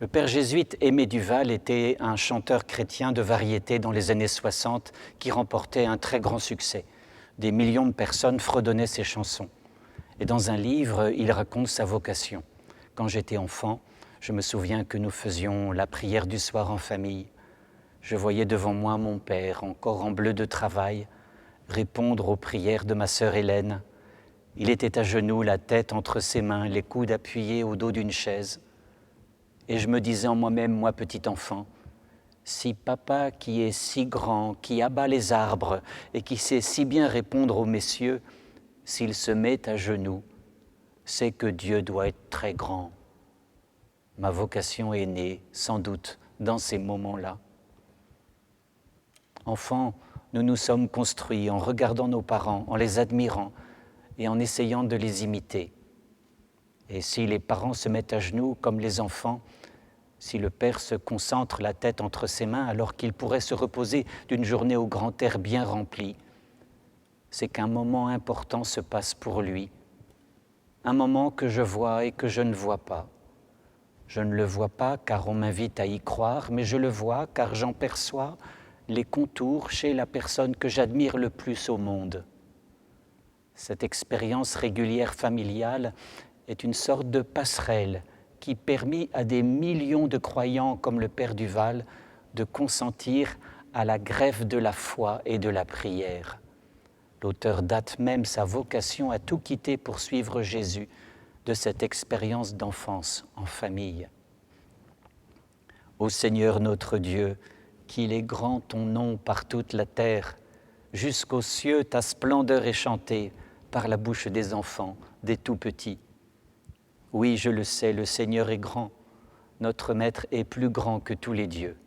Le père jésuite Aimé Duval était un chanteur chrétien de variété dans les années 60 qui remportait un très grand succès. Des millions de personnes fredonnaient ses chansons. Et dans un livre, il raconte sa vocation. Quand j'étais enfant, je me souviens que nous faisions la prière du soir en famille. Je voyais devant moi mon père, encore en bleu de travail, répondre aux prières de ma sœur Hélène. Il était à genoux, la tête entre ses mains, les coudes appuyés au dos d'une chaise. Et je me disais en moi-même, moi petit enfant, si papa qui est si grand, qui abat les arbres et qui sait si bien répondre aux messieurs, s'il se met à genoux, c'est que Dieu doit être très grand. Ma vocation est née, sans doute, dans ces moments-là. Enfants, nous nous sommes construits en regardant nos parents, en les admirant et en essayant de les imiter. Et si les parents se mettent à genoux comme les enfants, si le père se concentre la tête entre ses mains alors qu'il pourrait se reposer d'une journée au grand air bien remplie, c'est qu'un moment important se passe pour lui, un moment que je vois et que je ne vois pas. Je ne le vois pas car on m'invite à y croire, mais je le vois car j'en perçois les contours chez la personne que j'admire le plus au monde. Cette expérience régulière familiale est une sorte de passerelle qui permet à des millions de croyants comme le père Duval de consentir à la greffe de la foi et de la prière. L'auteur date même sa vocation à tout quitter pour suivre Jésus de cette expérience d'enfance en famille. Ô Seigneur notre Dieu, qu'il est grand ton nom par toute la terre, jusqu'aux cieux ta splendeur est chantée par la bouche des enfants, des tout-petits. Oui, je le sais, le Seigneur est grand, notre Maître est plus grand que tous les dieux.